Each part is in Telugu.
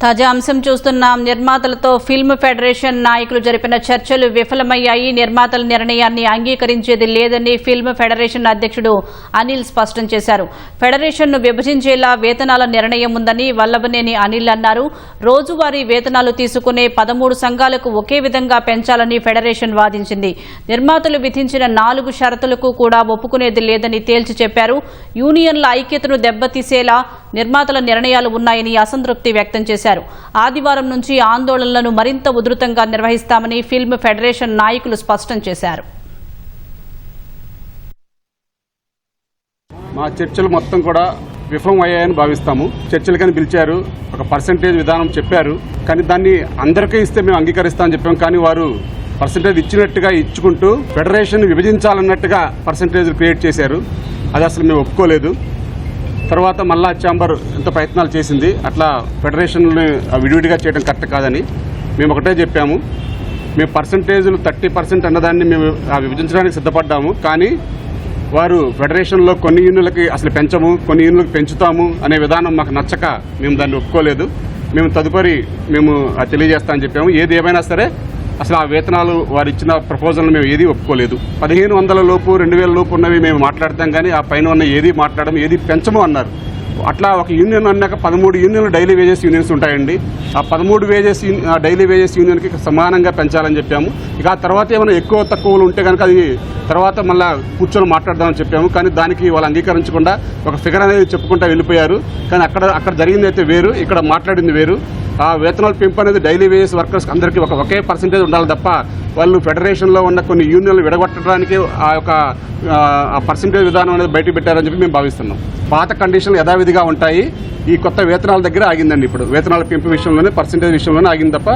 తాజా అంశం చూస్తున్నాం. నిర్మాతలతో ఫిల్మ్ ఫెడరేషన్ నాయకులు జరిపిన చర్చలు విఫలమయ్యాయి. నిర్మాతల నిర్ణయాన్ని అంగీకరించేది లేదని ఫిల్మ్ ఫెడరేషన్ అధ్యక్షుడు అనిల్ స్పష్టం చేశారు. ఫెడరేషన్ను విభజించేలా వేతనాల నిర్ణయం ఉందని వల్లభనేని అనిల్ అన్నారు. రోజువారీ వేతనాలు తీసుకునే 13 సంఘాలకు ఒకే విధంగా పెంచాలని ఫెడరేషన్ వాదించింది. నిర్మాతలు విధించిన 4 షరతులకు కూడా ఒప్పుకునేది లేదని తేల్చి చెప్పారు. యూనియన్ల ఐక్యతను దెబ్బతీసేలా నిర్మాతల నిర్ణయాలు ఉన్నాయని అసంతృప్తి వ్యక్తం చేశారు. ఆదివారం నుంచి ఆందోళనలను మరింత ఉధృతంగా నిర్వహిస్తామని ఫిల్మ్ ఫెడరేషన్ నాయకులు స్పష్టం చేశారు. మా చర్చలు మొత్తం కూడా విఫలం అయ్యాయని భావిస్తాము. చర్చలకని పిలిచారు, ఒక పర్సంటేజ్ విధానం చెప్పారు, కానీ దాన్ని అందరికీ ఇస్తే మేము అంగీకరిస్తామని చెప్పాం. కానీ వారు పర్సంటేజ్ ఇచ్చినట్టుగా ఇచ్చుకుంటూ ఫెడరేషన్ విభజించాలన్నట్టుగా పర్సంటేజ్ క్రియేట్ చేశారు. అది అసలు మేము ఒప్పుకోలేదు. తర్వాత మళ్ళా ఛాంబర్ ఎంత ప్రయత్నాలు చేసింది, అట్లా ఫెడరేషన్ని విడివిడిగా చేయడం కరెక్ట్ కాదని మేము ఒకటే చెప్పాము. మేము పర్సంటేజ్లు 30% అన్నదాన్ని మేము విభజించడానికి సిద్ధపడ్డాము. కానీ వారు ఫెడరేషన్లో కొన్ని యూనియన్లకి అసలు పెంచము, కొన్ని యూనియన్లకు పెంచుతాము అనే విధానం మాకు నచ్చక మేము దాన్ని ఒప్పుకోలేదు. మేము తదుపరి తెలియజేస్తామని చెప్పాము. ఏది ఏమైనా సరే అసలు ఆ వేతనాలు వారు ఇచ్చిన ప్రపోజల్ని మేము ఏది ఒప్పుకోలేదు. 1500 లోపు 2000 లోపు ఉన్నవి మేము మాట్లాడతాం, కానీ ఆ పైన ఉన్న ఏది మాట్లాడము, ఏది పెంచము అన్నారు. అట్లా ఒక యూనియన్ అన్నాక 13 యూనియన్లు డైలీ వేజెస్ యూనియన్స్ ఉంటాయండి. ఆ 13 డైలీ వేజెస్ యూనియన్కి సమానంగా పెంచాలని చెప్పాము. ఇక ఆ తర్వాత ఏమైనా ఎక్కువ తక్కువలు ఉంటే కనుక అది తర్వాత మళ్ళీ కూర్చొని మాట్లాడదామని చెప్పాము. కానీ దానికి వాళ్ళు అంగీకరించకుండా ఒక ఫిగర్ అనేది చెప్పుకుంటూ వెళ్ళిపోయారు. కానీ అక్కడ జరిగింది అయితే వేరు, ఇక్కడ మాట్లాడింది వేరు. ఆ వేతనాల పెంపు అనేది డైలీ వేజెస్ వర్కర్స్ అందరికీ ఒకే పర్సంటేజ్ ఉండాలి తప్ప వాళ్ళు ఫెడరేషన్లో ఉన్న కొన్ని యూనియన్లు విడగొట్టడానికి ఆ పర్సంటేజ్ విధానం అనేది బయట పెట్టారని చెప్పి మేము భావిస్తున్నాం. పాత కండిషన్లు యథావిధిగా ఉంటాయి. ఈ కొత్త వేతనాల దగ్గర ఆగిందండి. ఇప్పుడు వేతనాల పెంపు విషయంలోనే పర్సంటేజ్ విషయంలోనే ఆగింది తప్ప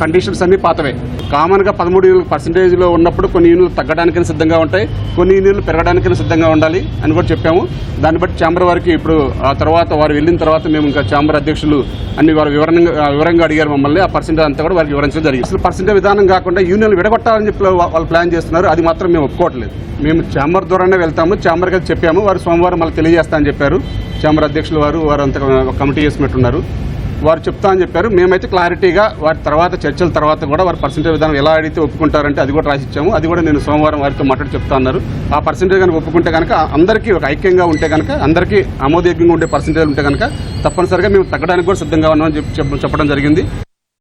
కండిషన్స్ అన్ని పాతవే. కామన్గా 13 యూనియన్లు పర్సంటేజ్లో ఉన్నప్పుడు కొన్ని యూనియన్లు తగ్గడానికైనా సిద్ధంగా ఉంటాయి, కొన్ని యూనియన్లు పెరగడానికైనా సిద్ధంగా ఉండాలి అని కూడా చెప్పాము. దాన్ని బట్టి ఛాంబర్ వారికి ఇప్పుడు ఆ తర్వాత వారు వెళ్ళిన తర్వాత మేము ఇంకా ఛాంబర్ అధ్యక్షులు అన్ని వారు వివరంగా అడిగారు మమ్మల్ని. ఆ పర్సంటేజ్ అంతా కూడా వారికి వివరించడం జరిగింది. అసలు పర్సంటేజ్ విధానం కాకుండా యూనియన్లు విడగొట్టాలని చెప్పి వాళ్ళు ప్లాన్ చేస్తున్నారు. అది మాత్రం మేము ఒప్పుకోవట్లేదు. మేము ఛాంబర్ ద్వారానే వెళ్తాము. ఛాంబర్కి అది చెప్పాము. వారు సోమవారం మళ్ళీ తెలియజేస్తామని చెప్పారు. ఛాంబర్ అధ్యక్షులు వారు అంత కమిటీ చేసినట్టున్నారు. వారు చెప్తా అని చెప్పారు. మేమైతే క్లారిటీగా వారి తర్వాత చర్చల తర్వాత కూడా వారి పర్సంటేజ్ విధానం ఎలా అడిగితే ఒప్పుకుంటారంటే అది కూడా రాసిచ్చాము. అది కూడా నేను సోమవారం వారితో మాట్లాడి చెప్తా అన్నారు. ఆ పర్సంటేజ్ కనుక ఒప్పుకుంటే కనుక అందరికీ ఒక ఐక్యంగా ఉంటే కనుక అందరికీ ఆమోదయోగ్యంగా ఉండే పర్సంటేజ్ ఉంటే కనుక తప్పనిసరిగా మేము తగ్గడానికి కూడా సిద్ధంగా ఉన్నామని చెప్పడం జరిగింది.